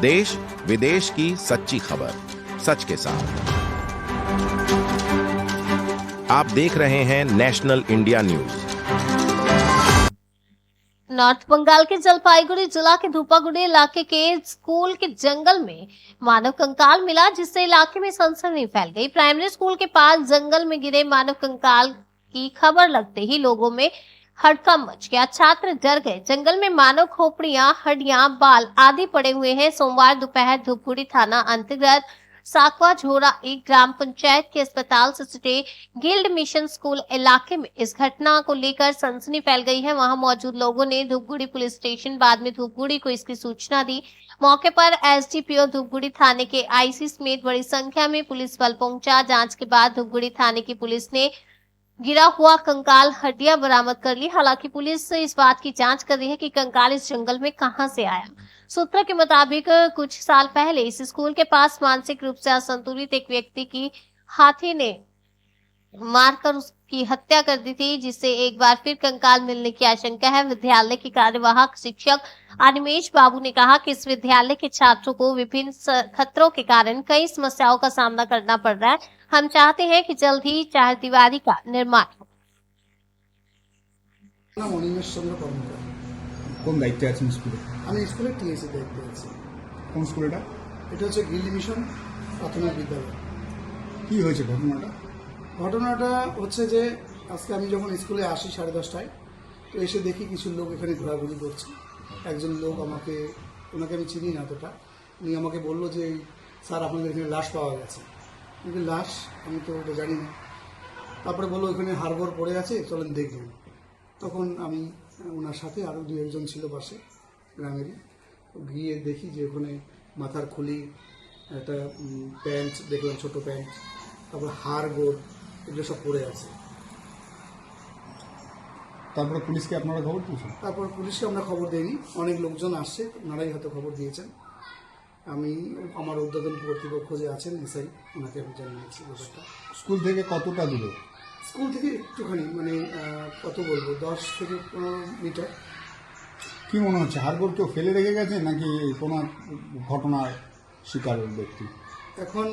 देश विदेश की सच्ची खबर सच के साथ। आप देख रहे हैं national India news. North Bengal के जलपाईगुड़ी जिला के धूपागुड़ी इलाके के स्कूल के जंगल में मानव कंकाल मिला, जिससे इलाके में सनसनी फैल गई। प्राइमरी स्कूल के पास जंगल में गिरे मानव कंकाल की खबर लगते ही लोगों में हड़कंप मच गया। छात्र डर गए। जंगल में मानव खोपड़ियां, हड्डियां, बाल आदि पड़े हुए हैं। सोमवार दोपहर धूपगुड़ी थाना अंतर्गत साकवा झोरा एक ग्राम पंचायत के अस्पताल से सटे गिल्ड मिशन स्कूल इलाके में इस घटना को लेकर सनसनी फैल गई है। वहां मौजूद लोगों ने धूपगुड़ी पुलिस स्टेशन, बाद में धूपगुड़ी को इसकी सूचना दी। मौके पर एसडीपीओ धूपगुड़ी थाने के आईसी समेत बड़ी संख्या में पुलिस बल पहुंचा। जांच के बाद धूपगुड़ी थाने की पुलिस ने गिरा हुआ कंकाल, हड्डियां बरामद कर ली। हालांकि पुलिस इस बात की जांच कर रही है कि कंकाल इस जंगल में कहां से आया। सूत्रों के मुताबिक कुछ साल पहले इस स्कूल के पास मानसिक रूप से असंतुलित एक व्यक्ति की हाथी ने मारकर उसकी हत्या कर दी थी, जिससे एक बार फिर कंकाल मिलने की आशंका है। विद्यालय के कार्यवाहक शिक्षक अनिमेश बाबू ने कहा कि इस विद्यालय के छात्रों को विभिन्न खतरों के कारण कई समस्याओं का सामना करना पड़ रहा है। हम चाहते हैं कि जल्द ही चारदीवारी का निर्माण हो। কোন দায়িত্বে আছেন স্কুলে? আমি স্কুলে টিএসসি দায়িত্বে আছি। কোন স্কুল এটা? এটা হচ্ছে গিল্ড মিশন প্রাথমিক বিদ্যালয়। কি হয়েছে ঘটনাটা? ঘটনাটা হচ্ছে যে আজকে আমি যখন স্কুলে আসি 10:30টায়, তো এসে দেখি কিছু লোক এখানে ঘোরাঘুরি করছে। একজন লোক ওনাকে আমি চিনি না অতটা, উনি আমাকে বললো যে স্যার আপনাদের এখানে লাশ পাওয়া গেছে। কিন্তু লাশ আমি তো ওটা জানি না। তারপরে বললো এখানে হাড়গোড় পড়ে আছে, চলেন দেখবেন। তখন আমি ওনার সাথে আরও 2-1 ছিল পাশে গ্রামেরই, গিয়ে দেখি যে ওখানে মাথার খুলি, একটা প্যান্ট দেখলাম, ছোটো প্যান্ট, তারপর হাড়গোড়, এগুলো সব পড়ে আছে। তারপরে পুলিশকে আপনারা খবর দিয়েছেন? তারপর পুলিশকে আমরা খবর দিইনি, অনেক লোকজন আসছে, ওনারাই হয়তো খবর দিয়েছেন। আমি আমার উদ্বোধন কর্তৃপক্ষ যে আছেন এসআই, ওনাকে আমি জানিয়েছি ব্যাপারটা। স্কুল থেকে কতটা দূরে? স্কুল থেকে একটুখানি, মানে কত বলবো, 10 থেকে 15 মিটার। কি মনে হচ্ছে, হাড়গোড় কেউ ফেলে রেখে গেছে নাকি কোনো ঘটনার শিকার ব্যক্তি? এখন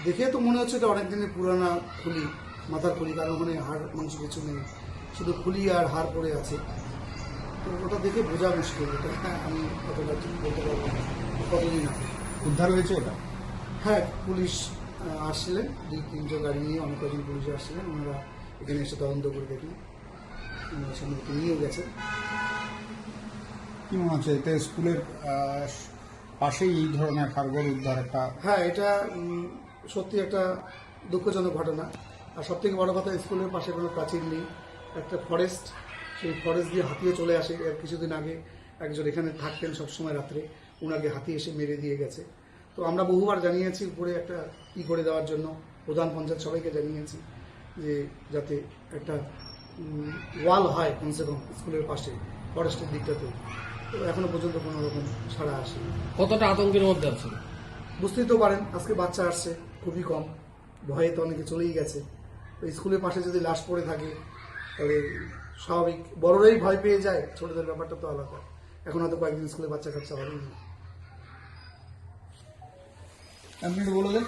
দেখে তো মনে হচ্ছে এটা অনেক দিনের পুরানা খুলি, মাথার খুলি, কারণ ওখানে হাড় মাংস কিছু নেই, শুধু খুলি আর হাড় পড়ে আছে। তো ওটা দেখে বোঝা মুশকিল, এটা আমি কতটা ঠিক বলতে পারবো না কতদিন আগে উদ্ধার হয়েছে ওটা? হ্যাঁ, পুলিশ আসছিলেন, 2-3 গাড়ি নিয়ে অনেক কজন পুলিশ আসছিলেন, ওনারা এখানে এসে তদন্ত করে দেখলেন, সম্ভবত নিয়েও গেছেন। কি মনে হচ্ছে এতে স্কুলের পাশেই এই ধরনের হাড়গোড় উদ্ধার একটা? হ্যাঁ, এটা সত্যি একটা দুঃখজনক ঘটনা। আর সব থেকে বড় কথা, স্কুলের পাশে কোনো প্রাচীর নেই, একটা ফরেস্ট, সেই ফরেস্ট দিয়ে হাতিয়ে চলে আসে। এর কিছুদিন আগে একজন এখানে থাকতেন সবসময় রাত্রে, ওনাকে হাতি এসে মেরে দিয়ে গেছে। তো আমরা বহুবার জানিয়েছি উপরে একটা ই করে দেওয়ার জন্য, প্রধান পঞ্চায়েত সবাইকে জানিয়েছি যে যাতে একটা ওয়াল হয় কমসে কম স্কুলের পাশে, ফরেস্টের দিকটাতে। তো এখনো পর্যন্ত কোনো রকম সাড়া আসেনি। কতটা আতঙ্কের মধ্যে আছে বুঝতেই তো পারেন, আজকে বাচ্চা আসছে খুবই কম, ভয়ে তো অনেকে চলেই গেছে। তো স্কুলের পাশে যদি লাশ পড়ে থাকে তাহলে স্বাভাবিক বড়রাই ভয় পেয়ে যায়, ছোটদের ব্যাপারটা তো আলাদা। এখন হয়তো কয়েকদিন স্কুলে বাচ্চা কাচ্চা হবেই না। আপনি বলে দেন।